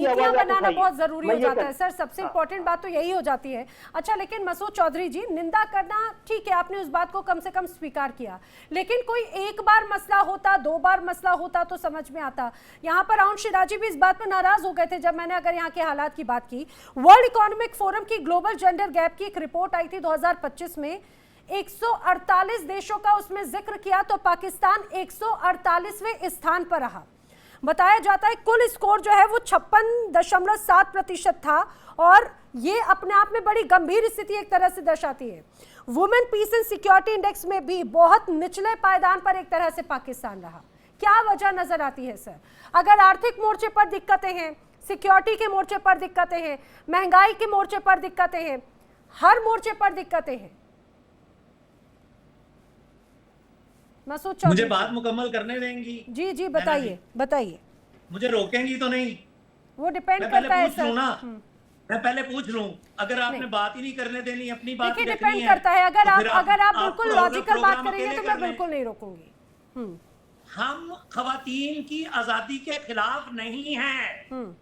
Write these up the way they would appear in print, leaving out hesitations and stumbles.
नीतियां बनाना बहुत जरूरी हो जाता है सर, सबसे इंपॉर्टेंट बात तो यही हो जाती है। अच्छा, लेकिन मसूद चौधरी जी, निंदा करना ठीक है, आपने उस बात को कम से कम स्वीकार किया, लेकिन कोई एक बार मसला होता, 2 बार मसला होता तो समझ में आता। यहाँ पर राउंड शिराजी भी इस बात पर नाराज हो गए थे जब मैंने अगर यहाँ के हालात की बात की। वर्ल्ड इकोनॉमिक फोरम की ग्लोबल जेंडर गैप की एक रिपोर्ट आई थी 2025 में, 148 देशों का उसमें जिक्र किया तो पाकिस्तान 148वें स्थान पर रहा। बताया जाता है कुल स्कोर जो है वो 56.7% था, और ये अपने आप में बड़ी गंभीर स्थिति एक तरह से दर्शाती है। Women peace and security index में भी बहुत निचले पायदान पर एक तरह से पाकिस्तान रहा। क्या वजह नजर आती है सर? अगर आर्थिक मोर्चे पर दिक्कतें हैं, सिक्योरिटी के मोर्चे पर दिक्कतें हैं, महंगाई के मोर्चे पर दिक्कतें हैं, हर मोर्चे पर दिक्कतें हैं। मसूद चौधरी, मुझे बात मुकम्मल करने देंगी? जी जी बताइए बताइए। मुझे रोकेंगी तो नहीं? वो डिपेंड करता है सर। मैं पहले पूछ लूं, अगर आपने बात ही नहीं करने देनी, अपनी बात देखिए डिपेंड करता है, अगर आप बिल्कुल लॉजिकल बात करेंगे तो मैं बिल्कुल नहीं रोकूंगी। हम खवातीन की आजादी के खिलाफ नहीं हैं।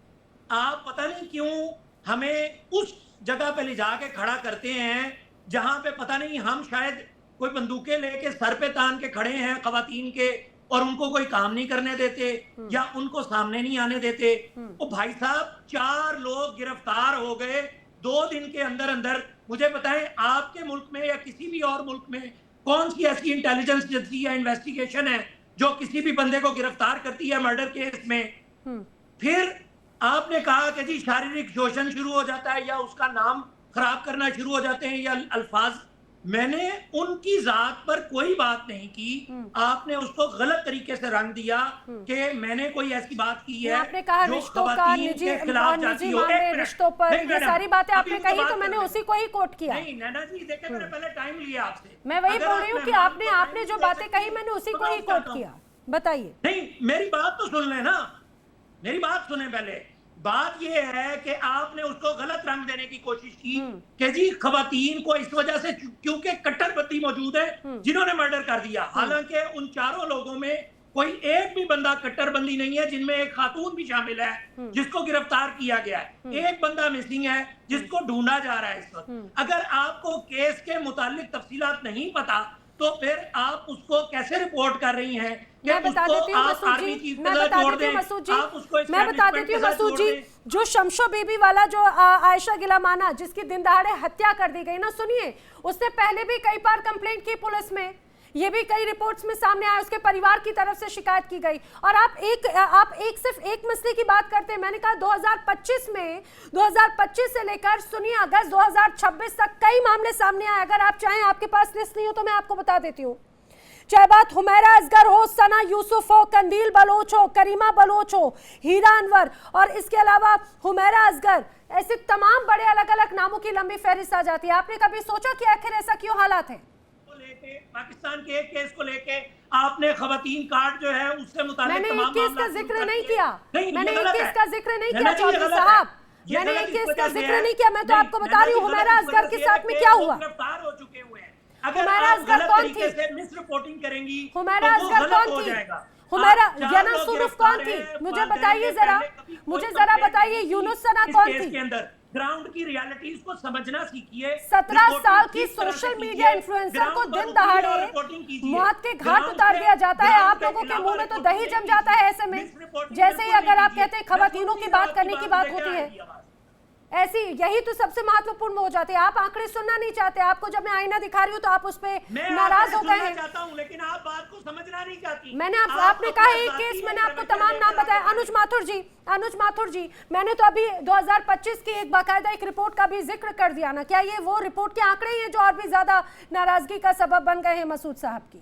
आप पता नहीं क्यों हमें उस जगह पे ले जाके खड़ा करते हैं जहां पे पता नहीं हम शायद कोई बंदूकें लेके सर पे तान के खड़े हैं खवातीन के, और उनको कोई काम नहीं करने देते या उनको सामने नहीं आने देते। ओ भाई साहब, 4 लोग गिरफ्तार हो गए 2 दिन के अंदर अंदर। मुझे बताएं, आपके मुल्क में या किसी भी और मुल्क में कौन सी ऐसी इंटेलिजेंस एजेंसी या इन्वेस्टिगेशन है जो किसी भी बंदे को गिरफ्तार करती है मर्डर केस में? फिर आपने कहा कि जी शारीरिक शोषण शुरू हो जाता है या उसका नाम खराब करना शुरू हो जाते हैं या अल्फाज। मैंने उनकी जात पर कोई बात नहीं की, आपने उसको गलत तरीके से रंग दिया कि मैंने कोई ऐसी बात की है। आपने कहा रिश्तों का निजी मामले, रिश्तों पर ये सारी बातें आपने कही तो मैंने उसी को ही कोट किया। नहीं नैना जी, देखिए मैंने पहले टाइम लिया आपसे, मैं वही बोल रही हूँ कि आपने जो बातें कही मैंने उसी को ही कोट किया। बताइए। नहीं, मेरी बात तो सुन लेना, मेरी बात सुने पहले। बात यह है कि आपने उसको गलत रंग देने की कोशिश की कि जी खवातीन को इस वजह से, क्योंकि कट्टरपंथी मौजूद है जिन्होंने मर्डर कर दिया। हालांकि उन 4 लोगों में कोई एक भी बंदा कट्टरबंदी नहीं है, जिनमें एक खातून भी शामिल है जिसको गिरफ्तार किया गया है। एक बंदा मिसिंग है जिसको ढूंढा जा रहा है इस वक्त। अगर आपको केस के मुतालिक तफसीलात नहीं पता तो फिर आप उसको कैसे रिपोर्ट कर रही हैं? मैं बता देती हूँ मसूद जी, मैं बता देती हूँ मसूद जी, जो शमशो बेबी वाला जो आयशा गिलामाना जिसकी दिन दहाड़े हत्या कर दी गई ना, सुनिए, उससे पहले भी कई बार कंप्लेंट की पुलिस में, ये भी कई रिपोर्ट्स में सामने आया, उसके परिवार की तरफ से शिकायत की गई। और आप सिर्फ एक मसले की बात करते हैं। मैंने कहा 2025 से लेकर सुनिए अगस्त 2026 तक कई मामले सामने आए। अगर आप चाहें, आपके पास लिस्ट नहीं हो तो मैं आपको बता देती हूँ। चाहे बात हुमैरा असगर हो, सना यूसुफ हो, कंदील बलोच हो, करीमा बलोच हो, हीरा अनवर, और इसके अलावा हुमैरा असगर, ऐसे तमाम बड़े अलग अलग नामों की लंबी फहरिस्त आ जाती है। आपने कभी सोचा कि आखिर ऐसा क्यों हालात है? पाकिस्तान के एक केस को लेके आपने खवातीन कार्ड जो है उससे मुताबिक मैंने एक केस का जिक्र नहीं किया, मैंने एक केस का जिक्र नहीं किया चौधरी साहब, मैंने एक केस का जिक्र नहीं किया। मैं तो आपको बता रही हूँ हुमैरा असगर के साथ में क्या हुआ। गिरफ्तार हो चुके हुए हैं। हुमैरा असगर कौन थी? मिस रिपोर्टिंग करेंगी, हुमैरा असगर कौन थी? हुमैरा जना सुरुफ कौन थी? मुझे बताइए जरा, मुझे जरा बताइए। यूनुस सना कौन थी? ग्राउंड की रियलिटीज को समझना सीखिए। 17 साल की सोशल मीडिया इन्फ्लुएंसर को दिन दहाड़े मौत के घाट उतार दिया जाता है। आप लोगों के मुंह में तो दही जम जाता है ऐसे में, जैसे ही अगर आप कहते हैं खवातीनों की बात करने की बात होती है। ऐसी यही तो सबसे महत्वपूर्ण हो जाते हैं। आप आंकड़े सुनना नहीं चाहते। आपको जब मैं आईना दिखा रही हूँ तो आप उस पे नाराज हो गए हैं। लेकिन आप बात को समझना नहीं चाहती। मैंने आपने कहा एक केस, मैंने आपको तमाम नाम बताया। अनुज माथुर जी, मैंने तो अभी 2025 की एक बाकायदा एक रिपोर्ट का भी जिक्र कर दिया ना। क्या ये वो रिपोर्ट के आंकड़े हैं जो और भी ज्यादा नाराजगी का सबब बन गए हैं मसूद साहब की?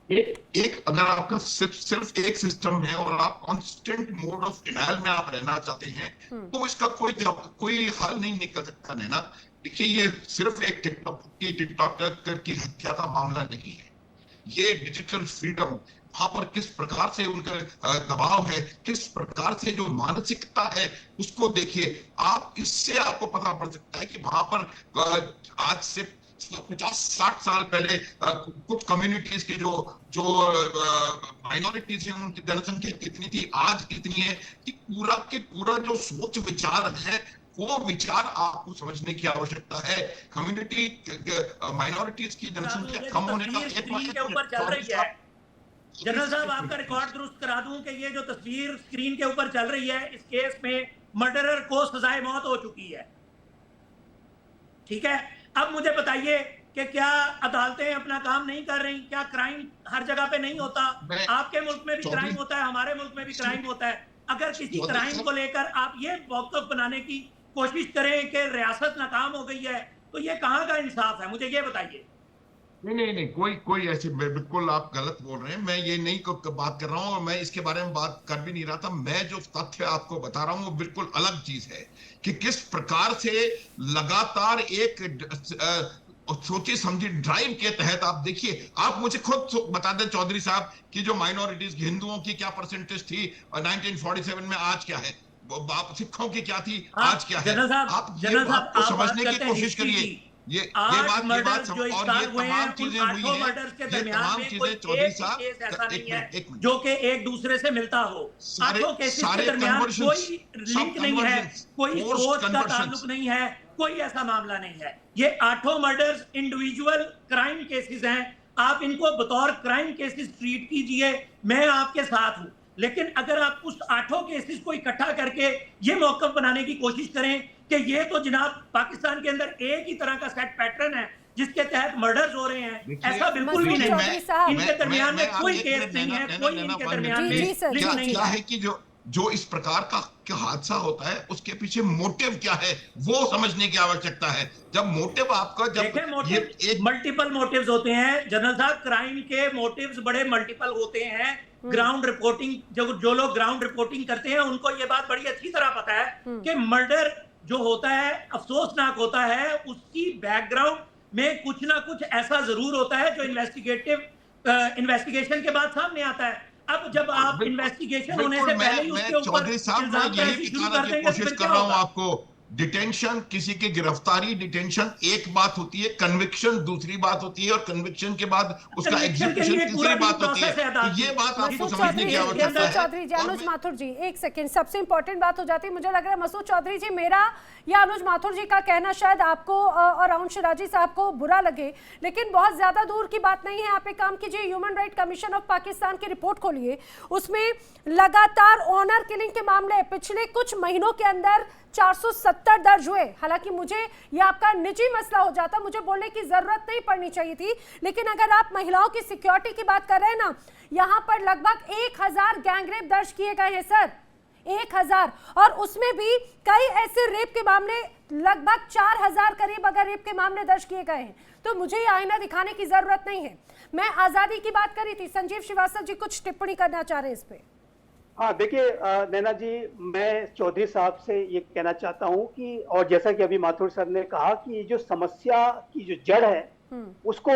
एक अगर आपका सिर्फ एक सिस्टम है और आप कांस्टेंट मोड ऑफ डिनायल में आप रहना चाहते हैं तो इसका कोई हल नहीं निकल सकता है ना। देखिए, ये सिर्फ एक टिकटॉकर की हत्या का मामला नहीं है, ये डिजिटल फ्रीडम, वहां पर किस प्रकार से उनका दबाव है, किस प्रकार से जो मानसिकता है उसको देखिए आप। इससे आपको पता पड़ सकता है कि वहां पर आज से 50-60 साल पहले कुछ कम्युनिटीज के जो जो माइनॉरिटीज हैं उनकी जनसंख्या कितनी थी, आज कितनी है, कि पूरा के पूरा जो सोच विचार है वो विचार आपको समझने की आवश्यकता है। कम्युनिटी माइनॉरिटीज की जनसंख्या कम होने का स्क्रीन के ऊपर चल रही है। जनरल साहब, आपका रिकॉर्ड दुरुस्त करा दूं कि ये जो तस्वीर स्क्रीन के ऊपर चल रही है, इस केस में मर्डरर को सजाए मौत हो चुकी है। ठीक है, अब मुझे बताइए कि क्या अदालतें अपना काम नहीं कर रही? क्या क्राइम हर जगह पे नहीं होता? आपके मुल्क में भी क्राइम होता है, हमारे मुल्क में भी क्राइम होता है। अगर किसी क्राइम को लेकर आप ये मौक़िफ़ बनाने की कोशिश करें कि रियासत नाकाम हो गई है, तो ये कहाँ का इंसाफ है? मुझे ये बताइए। नहीं, कोई ऐसे, बिल्कुल आप गलत बोल रहे हैं। मैं ये नहीं बात कर रहा हूँ और मैं इसके बारे में बात कर भी नहीं रहा था। मैं जो तथ्य आपको बता रहा हूँ वो बिल्कुल अलग चीज है कि किस प्रकार से लगातार एक सोची समझी ड्राइव के तहत, आप देखिए, आप मुझे खुद बता दें चौधरी साहब कि जो माइनॉरिटीज हिंदुओं की क्या परसेंटेज थी 1947 में, आज क्या है, सिखों की क्या थी, आज क्या है। आप ये बात को समझने की कोशिश करिए। ये बात और ये तमाम चीजें हुई हैं, ये तमाम चीजें चौधरी साहब, एक जो कि एक दूसरे से मिलता हो। आठों केसेस के दरमियान कोई लिंक नहीं है, कोई सोच का ताल्लुक नहीं है, कोई ऐसा मामला नहीं है। ये आठों मर्डर्स इंडिविजुअल क्राइम केसेस हैं। आप इनको बतौर क्राइम केसेस ट्रीट कीजिए, मैं आपके साथ हूं। लेकिन अगर आप उस आठों केसेस को इकट्ठा करके ये मौक़िफ़ बनाने की कोशिश करें कि ये तो जनाब पाकिस्तान के अंदर एक ही तरह का सेट पैटर्न है जिसके तहत मर्डर्स हो रहे हैं, ऐसा बिल्कुल भी नहीं है। इनके दरमियान में कोई केस नहीं है, कोई इनके दरमियान में लिंक नहीं क्या है कि जो इस प्रकार का हादसा होता है उसके पीछे मोटिव क्या है वो समझने की आवश्यकता है। जब मोटिव आपका, जब ये एक मल्टीपल मोटिव्स होते हैं जनरल साहब, क्राइम के मोटिव्स बड़े मल्टीपल होते हैं। ग्राउंड रिपोर्टिंग, जो लोग ग्राउंड रिपोर्टिंग करते हैं उनको ये बात बड़ी अच्छी तरह पता है कि मर्डर जो होता है अफसोसनाक होता है, उसकी बैकग्राउंड में कुछ ना कुछ ऐसा जरूर होता है जो इन्वेस्टिगेशन के बाद सामने आता है। अब जब आप इन्वेस्टिगेशन होने से पहले ही उसके ऊपर चौधरी साहब, मैं यही दिखाने की कोशिश कर रहा हूं आपको। डिटेंशन, किसी की गिरफ्तारी, डिटेंशन एक बात होती है, कन्विक्शन दूसरी बात होती है, और कन्विक्शन के बाद उसका एग्जीक्यूशन तीसरी बात होती है। तो ये बात आपको समझने की आवश्यकता है। चौधरी जी, अनुज माथुर जी, एक सेकंड, सबसे इंपॉर्टेंट बात हो जाती है। मुझे लग रहा है मसूद चौधरी जी, मेरा या अनुज माथुर जी का कहना शायद आपको और राउंड शिराजी साहब को बुरा लगे, लेकिन बहुत ज्यादा दूर की बात नहीं है। आप एक काम कीजिए, human right commission of Pakistan की रिपोर्ट खोलिए, उसमें लगातार ऑनर किलिंग के मामले पिछले कुछ महीनों के अंदर 470 दर्ज हुए। हालांकि मुझे ये आपका निजी मसला हो जाता, मुझे बोलने की जरूरत नहीं पड़नी चाहिए थी, लेकिन अगर आप महिलाओं की सिक्योरिटी की बात कर रहे हैं ना, यहाँ पर लगभग 1000 गैंगरेप दर्ज किए गए हैं सर, 1000, और उसमें भी कई ऐसे रेप के मामले, लगभग 4000 करीब अगर रेप के मामले दर्ज किए गए हैं। तो मुझे ये आईना दिखाने की जरूरत नहीं है। मैं आजादी की बात करी थी, संजीव श्रीवास्तव जी कुछ टिप्पणी करना चाह रहे हैं इस पे। हाँ, देखिए नैना जी, मैं चौधरी साहब से ये कहना चाहता हूँ कि, और जैसा कि अभी माथुर सर ने कहा कि जो समस्या की जो जड़ है उसको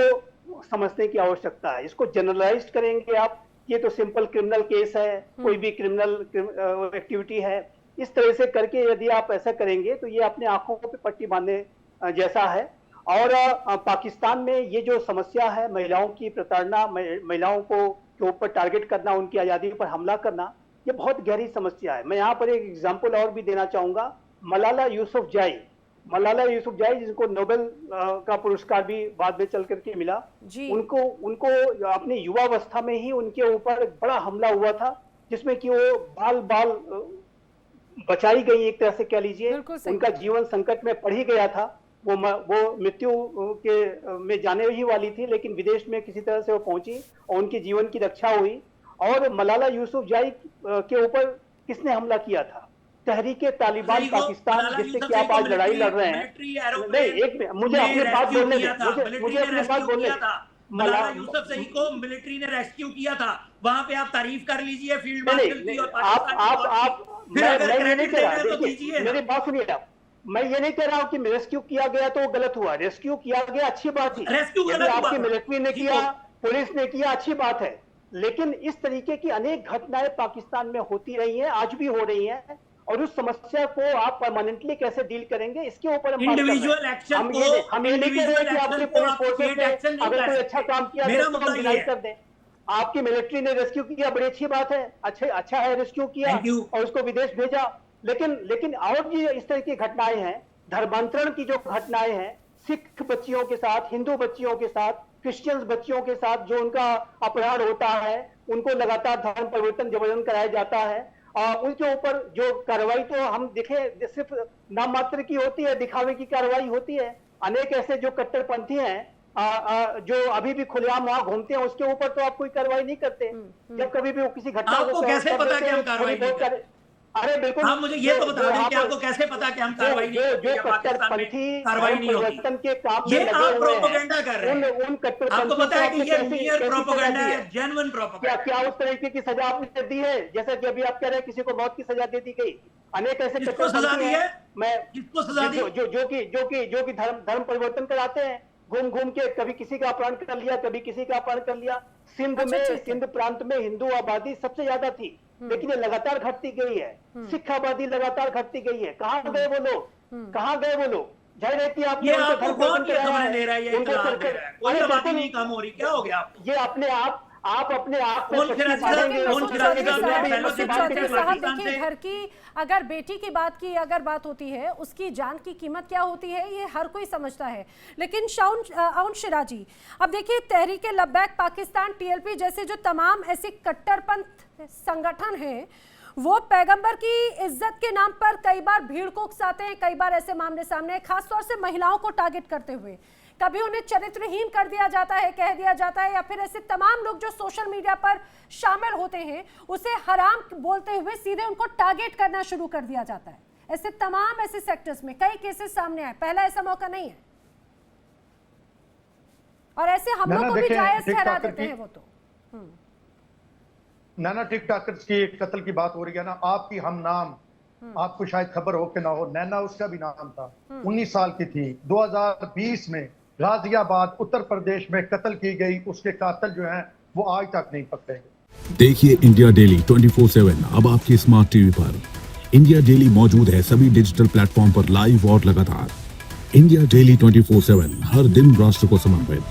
समझने की आवश्यकता है। इसको जनरलाइज करेंगे आप, ये तो सिंपल क्रिमिनल केस है, कोई भी क्रिमिनल एक्टिविटी है, इस तरह से करके यदि आप ऐसा करेंगे तो ये अपने आंखों पे पट्टी बांधने जैसा है। और पाकिस्तान में ये जो समस्या है, महिलाओं की प्रताड़ना, महिलाओं को के ऊपर टारगेट करना, उनकी आज़ादी पर हमला करना, ये बहुत गहरी समस्या है। मैं यहाँ पर एक एग्जांपल और भी देना चाहूंगा। मलाला यूसुफजाई, जिनको नोबेल का पुरस्कार भी बाद में चल करके मिला, उनको अपनी युवावस्था में ही उनके ऊपर बड़ा हमला हुआ था, जिसमें कि वो बाल बचाई गई, एक तरह से कह लीजिए। उनका जीवन संकट में पड़ ही गया था। वो मृत्यु के में जाने ही वाली थी, लेकिन विदेश में किसी तरह से वो पहुंची और उनके जीवन की रक्षा हुई। और मलाला यूसुफजाई के ऊपर किसने हमला किया था? तहरीके तालिबान पाकिस्तान, जिससे कि आप आज लड़ाई लड़ रहे हैं। नहीं, एक मिनट, मुझे अपनी बात बोलने दे, मुझे अपनी बात बोलने दे। मलाला यूसुफजाई को मिलिट्री ने रेस्क्यू किया था, वहां पे आप तारीफ कर लीजिए फील्ड मार्शल की, और आप मेरी बात सुनिए आप। मैं ये नहीं कह रहा हूँ कि रेस्क्यू किया गया तो गलत हुआ, रेस्क्यू किया गया अच्छी बात थी, आपकी मिलिट्री ने किया, पुलिस ने किया, अच्छी बात है। लेकिन इस तरीके की अनेक घटनाएं पाकिस्तान में होती रही हैं, आज भी हो रही हैं, और उस समस्या को आप परमानेंटली कैसे डील करेंगे, इसके ऊपर हम बात कर रहे हैं। इंडिविजुअल एक्शन हम को, ये नहीं कह रहे कि आपकी पुलिस फोर्सेस ने एक्शन नहीं अगर कर कोई सकते। अच्छा काम किया मेरा तो मुद्दा हम ये डिनाई है। कर दें। आपकी मिलिट्री ने रेस्क्यू किया, बड़ी अच्छी बात है, अच्छा है, रेस्क्यू किया Thank you। और उसको विदेश भेजा। लेकिन और भी इस तरह की घटनाएं हैं, धर्मांतरण की जो घटनाएं हैं, सिख बच्चियों के साथ, हिंदू बच्चियों के साथ, क्रिश्चियंस बच्चियों के साथ जो उनका अपहरण होता है, उनको लगातार धर्म परिवर्तन जबरन कराया जाता है, उनके ऊपर जो कार्रवाई तो हम देखे सिर्फ नाम मात्र की होती है, दिखावे की कार्रवाई होती है। अनेक ऐसे जो कट्टरपंथी हैं जो अभी भी खुलेआम वहां घूमते हैं, उसके ऊपर तो आप कोई कार्रवाई नहीं करते। जब कभी भी वो किसी घटना आपको कैसे पता कि हम कार्रवाई नहीं करते? अरे बिल्कुल, आप मुझे ये तो बता दें कि आपको कैसे पता कि हम कार्रवाई नहीं करते या पाकिस्तान में कार्रवाई नहीं होती? परिवर्तन के काम ये में आप लगे हुए प्रोपेगेंडा कर रहे हैं। उन कट्टरपंथियों आपको पता को है कि आपने ये कैसी- मेयर कैसी प्रोपेगेंडा सजा दी है, जेन्युइन क्या प्रोपेगेंडा। क्या उस तरीके की सजा आपने दी है? जैसा कि अभी आप कह रहे हैं किसी को मौत की सजा दे दी गई। अनेक ऐसे किसको सजा दी है? मैं किसको सजा दी? जो कि धर्म परिवर्तन कराते हैं, घूम के कभी किसी का अपहरण कर लिया, कभी किसी का अपहरण कर लिया। सिंध में, सिंध प्रांत में हिंदू आबादी सबसे ज्यादा थी, लेकिन ये लगातार घटती गई है। सिख आबादी लगातार घटती गई है। कहाँ गए वो लोग? कहाँ गए वो लोग? जाहिर है कि आप ये आपको कौन ये खबरें दे रहा है, ये इत्तला दे रहा है? कोई आबादी नहीं कम हो रही, क्या हो गया आपको? ये अपने आप अपने आप कौन खिलाड़ी साहब, कौन खिलाड़ी साहब, चौधरी साहब पाकिस्तान देखिए, से- घर की अगर बेटी की बात होती है, उसकी जान की कीमत क्या होती है ये हर कोई समझता है। लेकिन शाउन शिराजी, अब देखिए तहरीक लब्बैक पाकिस्तान, टीएलपी जैसे जो तमाम ऐसे कट्टरपंथ संगठन हैं, वो पैगंबर की इज्जत के नाम पर कई बार भीड़ को उकसाते हैं, कई बार ऐसे मामले सामने हैं, खासतौर से महिलाओं को टारगेट करते हुए। कभी उन्हें चरित्रहीन कर दिया जाता है, कह दिया जाता है, या फिर ऐसे तमाम लोग जो सोशल मीडिया पर शामिल होते हैं उसे हराम बोलते हुए सीधे उनको टारगेट करना शुरू कर दिया जाता है। ऐसे तमाम ऐसे सेक्टर्स में कई केसेस सामने आए, पहला ऐसा मौका नहीं है, और ऐसे हमलों को भी जायज ठहरा देते हैं वो तो। नैना टिकटॉकर्स की कत्ल की बात हो रही है ना, आपकी हम नाम, आपको शायद खबर हो कि ना हो, नैना उसका भी नाम था, 19 साल की थी, 2020 में गाजियाबाद उत्तर प्रदेश में कत्ल की गई। उसके कातिल जो हैं वो आज तक नहीं पकड़े। देखिए इंडिया डेली 24/7 अब आपकी स्मार्ट टीवी पर। इंडिया डेली मौजूद है सभी डिजिटल प्लेटफॉर्म पर लाइव और लगातार। इंडिया डेली 24/7 हर दिन राष्ट्र को समर्पित।